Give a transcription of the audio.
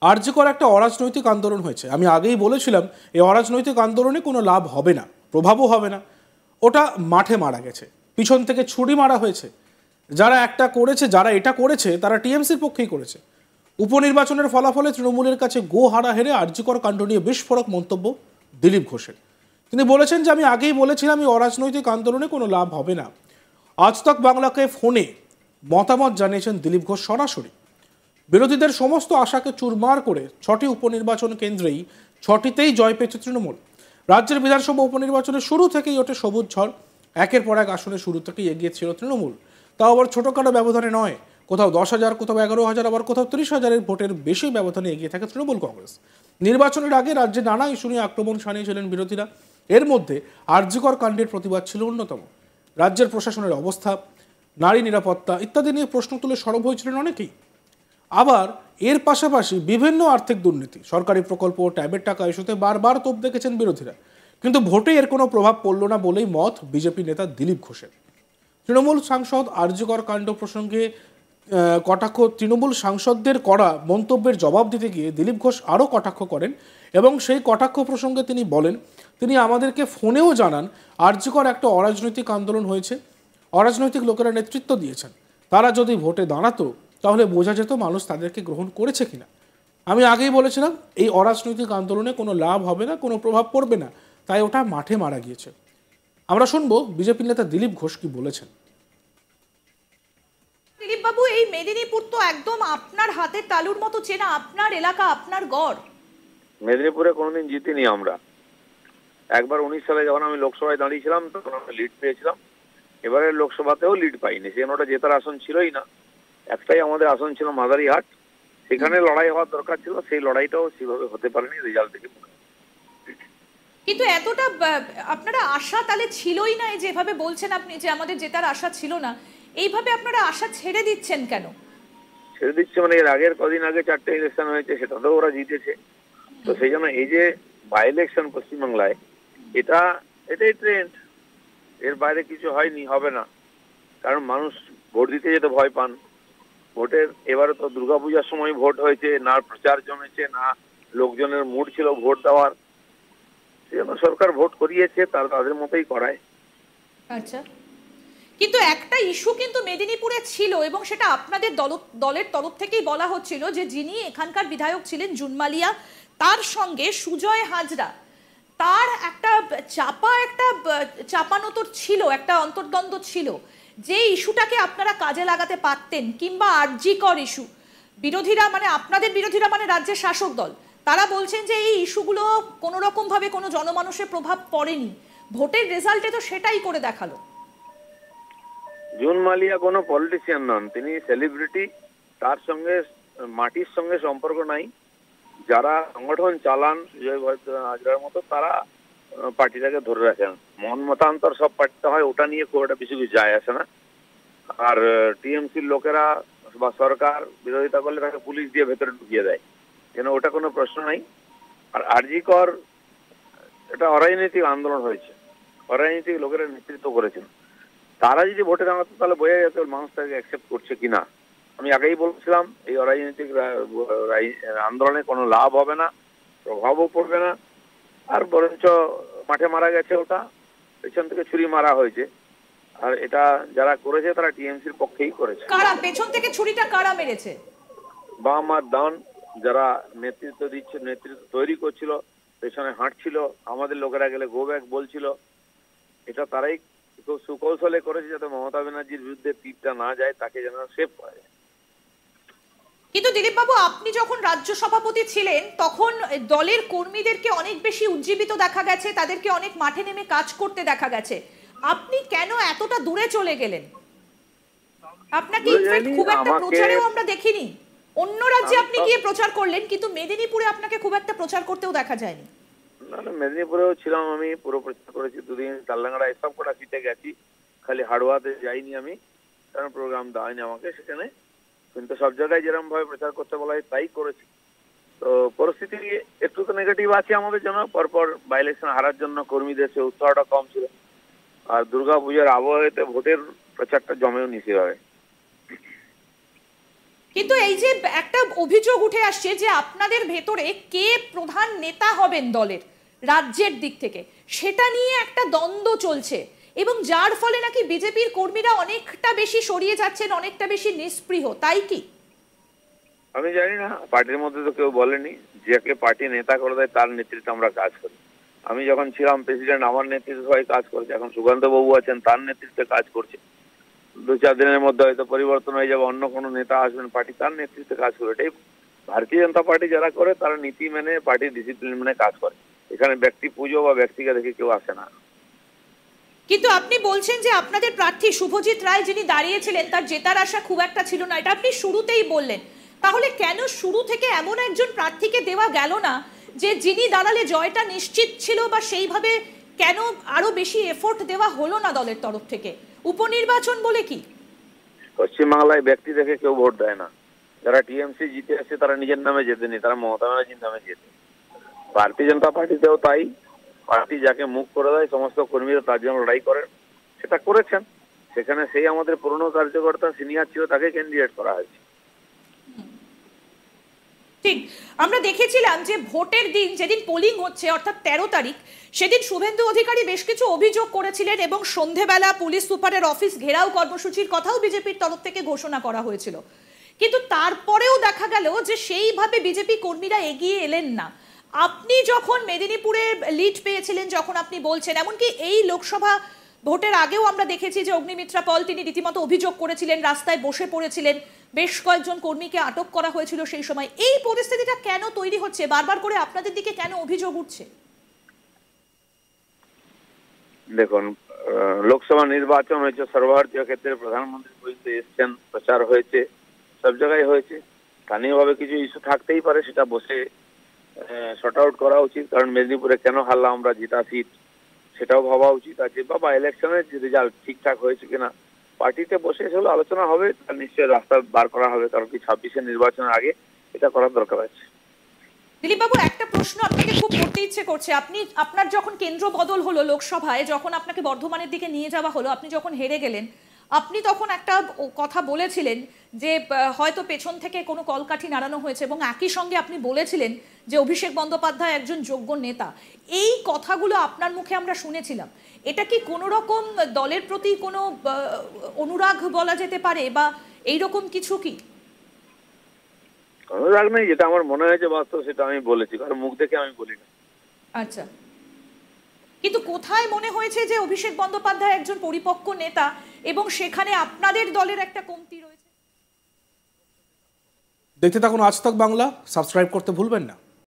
আরজি কর একটা অরাজনৈতিক আন্দোলন হয়েছে। আমি আগেই বলেছিলাম এই অরাজনৈতিক আন্দোলনে কোনো লাভ হবে না, প্রভাবও হবে না। ওটা মাঠে মারা গেছে, পিছন থেকে ছুরি মারা হয়েছে। যারা এটা করেছে তারা টিএমসির পক্ষেই করেছে। উপনির্বাচনের ফলাফলে তৃণমূলের কাছে গো হারা হেরে আরজি কর কাণ্ড নিয়ে বিস্ফোরক মন্তব্য দিলীপ ঘোষের। তিনি বলেছেন যে আমি আগেই বলেছিলাম এই অরাজনৈতিক আন্দোলনে কোনো লাভ হবে না। আজ তক বাংলাকে ফোনে মতামত জানিয়েছেন দিলীপ ঘোষ সরাসরি। বিরোধীদের সমস্ত আশাকে চুরমার করে 6টি উপনির্বাচন কেন্দ্রেই 6টিতেই জয় পেয়েছে তৃণমূল। রাজ্যের বিধানসভা উপনির্বাচনের শুরু থেকেই ওঠে সবুজ ঝড়। একের পর এক আসনে শুরু থেকেই এগিয়ে ছিল তৃণমূল, তাও আবার ছোটোখাটো ব্যবধানে নয়। কোথাও 10,000, কোথাও 11,000, আবার কোথাও 30,000-এর ভোটের বেশি ব্যবধানে এগিয়ে থাকে তৃণমূল কংগ্রেস। নির্বাচনের আগে রাজ্যে নানা ইস্যু নিয়ে আক্রমণ শানিয়েছিলেন বিরোধীরা। এর মধ্যে আরজি কর কাণ্ডের প্রতিবাদ ছিল অন্যতম। রাজ্যের প্রশাসনের অবস্থা, নারী নিরাপত্তা ইত্যাদি নিয়ে প্রশ্ন তুলে সরব হয়েছিলেন অনেকেই। আবার এর পাশাপাশি বিভিন্ন আর্থিক দুর্নীতি, সরকারি প্রকল্প, ট্যাবের টাকা ইস্যুতে বারবার তোপ দেখেছেন বিরোধীরা। কিন্তু ভোটে এর কোনো প্রভাব পড়ল না বলেই মত বিজেপি নেতা দিলীপ ঘোষের। তৃণমূল সাংসদ আরজি কর কাণ্ড প্রসঙ্গে তৃণমূল সাংসদদের করা মন্তব্যের জবাব দিতে গিয়ে দিলীপ ঘোষ আরও কটাক্ষ করেন এবং সেই কটাক্ষ প্রসঙ্গে তিনি বলেন, তিনি আমাদেরকে ফোনেও জানান আরজি কর একটা অরাজনৈতিক আন্দোলন হয়েছে, অরাজনৈতিক লোকেরা নেতৃত্ব দিয়েছেন। তারা যদি ভোটে দাঁড়াতো তাহলে বোঝা যেত মানুষ তাদেরকে গ্রহণ করেছে কিনা। আমি আগেই বলেছিলাম এই অরাজনৈতিক আন্দোলনে কোনো লাভ হবে না, কোনো প্রভাব পড়বে না, তাই ওটা মাঠে মারা গিয়েছে। আমরা শুনবো বিজেপি নেতা দিলীপ ঘোষ কি বলেছেন। দিলীপ বাবু, এই মেদিনীপুর তো একদম আপনার হাতের তালুর মতো চেনা, আপনার এলাকা, আপনার গড়। মেদিনীপুরে কোনোদিন জিতিনি আমরা। একবার 19 সালে যখন আমি লোকসভায় দাঁড়িয়েছিলাম তখন আমরা লিড পেয়েছিলাম। এবারের লোকসভাতেও লিড পাইনি, সেখানে ওটা জেতার আসন ছিলই না। একটাই আমাদের আসন ছিল মাদারিহাট, সেখানে লড়াই হওয়ার দরকার ছিল, সেই লড়াইটাও সেভাবে হতে পারেনি রেজাল্ট থেকে। কিন্তু এতটা আপনারা আশা তাহলে ছিলই না, যেভাবে বলছেন আপনি যে আমাদের জেতার আশা ছিল না, এইভাবে আপনারা আশা ছেড়ে দিচ্ছেন কেন? ছেড়ে দিচ্ছে মানে এর আগের কদিন আগে 4টে ইলেকশন হয়েছে, সেটাতেও ওরা জিতেছে। তো সেই জন্য এই যে বাই ইলেকশন পশ্চিমবাংলায়, এটাই ট্রেন্ড, এর বাইরে কিছু হয়নি, হবে না। কারণ মানুষ ভোট দিতে যেতে ভয় পান। ভোটের এবারে তো দুর্গাপূজার সময় ভোট হয়েছে, না প্রচার জমেছে, না লোকজনের মুড ছিল ভোট দেওয়ার। সেজন্য সরকার ভোট করিয়েছে, তাদের মতোই করায়। আচ্ছা, কিন্তু একটা ইস্যু কিন্তু মেদিনীপুরে ছিল এবং সেটা আপনাদের দলের তরফ থেকেই বলা হচ্ছিল যে যিনি এখানকার বিধায়ক ছিলেন জুনমালিয়া, তার সঙ্গে সুজয় হাজরা, তার একটা চাপানো তো ছিল, একটা অন্তর্দ্বন্দ্ব ছিল। যে ইস্যুটাকে আপনারা কাজে লাগাতে পারতেন, কিংবা আরজি কর ইস্যু, বিরোধীরা মানে আপনাদের বিরোধীরা মানে রাজ্যের শাসক দল, তারা বলছেন যে এই ইস্যুগুলো কোনো রকম ভাবে কোনো জনমানুষের প্রভাব পড়েনি। ভোটের রেজাল্টে তো সেটাই করে দেখালো। জুন মালিয়া কোনো পলিটিশিয়ান নন, তিনি সেলিব্রিটি। তার সঙ্গে মাটির সঙ্গে সম্পর্ক নাই। যারা সংগঠন চালান সুজয় হাজরার মতো, তারা পার্টিটাকে ধরে রাখেন। মন মতান্তর সব পার্টিতে হয়, ওটা নিয়ে খুব একটা বেশি কিছু যায় আসে না। আর টিএমসির লোকেরা বা সরকার বিরোধিতা করলে তাকে পুলিশ দিয়ে ভেতরে ঢুকিয়ে দেয়, যেন ওটা কোনো প্রশ্ন নাই। আর আরজি কর এটা অরাজনৈতিক আন্দোলন হয়েছে, অরাজনৈতিক লোকেরা নেতৃত্ব করেছেন। তারা যদি ভোটে দাঁড়াতো তাহলে বোঝা যেত মানুষ তাকে অ্যাকসেপ্ট করছে কিনা। আমি আগেই বলছিলাম এই অরাজনৈতিক আন্দোলনে কোনো লাভ হবে না, প্রভাবও পড়বে না। আর বরঞ্চ মাঠে মারা গেছে, ওটা পেছন থেকে ছুরি মারা হয়েছে। আর এটা যারা করেছে তারা টিএমসির পক্ষেই করেছে। কারা পেছন থেকে ছুরিটা কারা মেরেছে? বাম আর ডান যারা নেতৃত্ব দিচ্ছে, নেতৃত্ব তৈরি করছিল, পেছনে হাঁটছিল, আমাদের লোকেরা গেলে গো ব্যাক বলছিল, এটা তারাই খুব সুকৌশলে করেছে যাতে মমতা ব্যানার্জির বিরুদ্ধে তীরটা না যায়, তাকে যেন সেভ করে। কিন্তু দিলীপ বাবু, আপনি যখন রাজ্য সভাপতি ছিলেন তখন দলের কর্মীদেরকে অনেক বেশি উজ্জীবিত দেখা গেছে, তাদেরকে অনেক মাঠে নেমে কাজ করতে দেখা গেছে। আপনি কেন এতটা দূরে চলে গেলেন? আপনাকে ইনফ্যাক্ট খুব একটা প্রচারেও আমরা দেখিনি। অন্য রাজ্যে আপনি গিয়ে প্রচার করলেন, কিন্তু মেদিনীপুরে আপনাকে খুব একটা প্রচার করতেও দেখা যায়নি। না না, মেদিনীপুরেও ছিলাম, আমি পুরো প্রচার করেছি, 2 দিন তালডাঙ্গা এসব কটা সিটে গেছি, খালি হাড়োয়াতে যাইনি আমি, কারণ প্রোগ্রাম দেওয়ায়নি আমাকে সেখানে। কিন্তু সব জায়গায় যেরকম ভাবে প্রচার করতে বলা হয় তাই করেছি। তো পরিস্থিতি একটু তো নেগেটিভ আছে আমাদের জন্য, পরপর বাই ইলেকশন হারার জন্য কর্মীদের সে উৎসাহটা কম ছিল। আর দুর্গাপূজার আবহাওয়াতে ভোটের প্রচারটা জমেও নিতে হবে। কিন্তু এই যে একটা অভিযোগ উঠে আসছে যে আপনাদের ভেতরে কে প্রধান নেতা হবেন দলের রাজ্যের দিক থেকে, সেটা নিয়ে একটা দ্বন্দ্ব চলছে এবং যার ফলে নাকি বিজেপির কর্মীরা অনেকটা বেশি সরিয়ে যাচ্ছেন, অনেকটা বেশি নিস্পৃহ, তাই কি? আমি জানি না, পার্টির মধ্যে তো কেউ বলেনি। যাকে পার্টি নেতা করে দেয় তার নেতৃত্বে আমরা কাজ করি। আমি যখন ছিলাম প্রেসিডেন্ট, আমার নেতৃত্বে সবাই কাজ করেছে। এখন সুকান্ত বাবু আছেন, তার নেতৃত্বে কাজ করছে। 2-4 দিনের মধ্যে হয়তো পরিবর্তন হয়ে যাবে, অন্য কোনো নেতা আসবেন, পার্টি তার নেতৃত্বে কাজ করবে। এটাই ভারতীয় জনতা পার্টি যারা করে, তারা নীতি মেনে, পার্টির ডিসিপ্লিন মেনে কাজ করে। এখানে ব্যক্তি পুজো বা ব্যক্তিকে দেখে কেউ আসে না। কিন্তু আপনি বলছেন যে আপনাদের প্রার্থী শুভজিৎ রায় যিনি দাঁড়িয়েছিলেন তার জেতার আশা খুব একটা ছিল না, এটা আপনি শুরুতেই বললেন। তাহলে কেন শুরু থেকে এমন একজন প্রার্থীকে দেওয়া গেল না যে যিনি দাঁড়ালে জয়টা নিশ্চিত ছিল, বা সেইভাবে কেন আরো বেশি এফোর্ট দেওয়া হলো না দলের তরফ থেকে? উপনির্বাচন বলে কি? পশ্চিমবাংলায় ব্যক্তি দেখে কেউ ভোট দেয় না। যারা টিএমসি জিতে আসছে তারা নিজের নামে জেতেনি, তারা মমতা ব্যানার্জির নামে জেতে। ভারতীয় জনতা পার্টিতেও তাই। পার্টি যাকে মুখ করে দেয় সমস্ত কর্মীরা তার জন্য লড়াই করেন, সেটা করেছেন। সেখানে সেই আমাদের পুরনো কার্যকর্তা সিনিয়র ছিল, তাকে ক্যান্ডিডেট করা হয়েছে। ঠিক, আমরা দেখেছিলাম যে ভোটের দিন যেদিন পোলিং হচ্ছে অর্থাৎ 13 তারিখ, সেদিন শুভেন্দু অধিকারী বেশ কিছু অভিযোগ করেছিলেন এবং সন্ধেবেলা পুলিশ সুপারের অফিস ঘেরাও কর্মসূচির কথাও বিজেপির তরফ থেকে ঘোষণা করা হয়েছিল। কিন্তু তারপরেও দেখা গেল যে সেইভাবে বিজেপি কর্মীরা এগিয়ে এলেন না। আপনি যখন মেদিনীপুরে লিড পেয়েছিলেন, যখন আপনি বলছেন, এমনকি এই লোকসভা ভোটের আগেও আমরা দেখেছি যে অগ্নিমিত্রা পল তিনি রীতিমতো অভিযোগ করেছিলেন, রাস্তায় বসে পড়েছিলেন, বেশ কয়েকজন কর্মীকে আটক করা হয়েছিল সেই সময়। এই পরিস্থিতিটা কেন তৈরি হচ্ছে? বারবার করে আপনাদের দিকে কেন অভিযোগ উঠছে? দেখুন, লোকসভা নির্বাচন হয়েছে, সর্বভারতীয় ক্ষেত্রে প্রধানমন্ত্রী পর্যন্ত এসছেন, প্রচার হয়েছে, সব জায়গায় হয়েছে। স্থানীয়ভাবে কিছু ইস্যু থাকতেই পারে, সেটা বসে শর্ট আউট করা উচিত। কারণ মেদিনীপুরে কেন হারলাম আমরা, জিতা সিট, সেটাও ভাবা উচিত আছে। বা ইলেকশনের রেজাল্ট ঠিকঠাক হয়েছে কিনা পার্টিতে বসে সেগুলো আলোচনা হবে, তার নিশ্চয়ই রাস্তা বার করা হবে। কারণ কি 26-এর নির্বাচনের আগে এটা করার দরকার আছে। দিলীপ বাবু, একটা প্রশ্ন আপনাকে খুব করতে ইচ্ছে করছে। আপনার যখন কেন্দ্র বদল হলো লোকসভায়, যখন আপনাকে বর্ধমানের দিকে নিয়ে যাওয়া হলো, আপনি যখন হেরে গেলেন, আপনি তখন একটা কথা বলেছিলেন যে হয়তো পেছন থেকে কোনো কলকাঠি নাড়ানো হয়েছে, এবং একই সঙ্গে আপনি বলেছিলেন যে অভিষেক বন্দ্যোপাধ্যায় একজন যোগ্য নেতা। এই কথাগুলো আপনার মুখে আমরা শুনেছিলাম। এটা কি কোনো রকম দলের প্রতি কোনো অনুরাগ বলা যেতে পারে, বা এইরকম কিছু কি? অনুরাগ নেই, যেটা আমার মনে হয়েছে বাস্তব সেটা আমি বলেছি, কারণ মুখ দেখে আমি বলি না। আচ্ছা, কিন্তু কোথায় মনে হয়েছে যে অভিষেক বন্দ্যোপাধ্যায় একজন পরিপক্ক নেতা এবং সেখানে আপনাদের দলের একটা কমতি রয়েছে? দেখতে থাকুন আজ তাক বাংলা, সাবস্ক্রাইব করতে ভুলবেন না।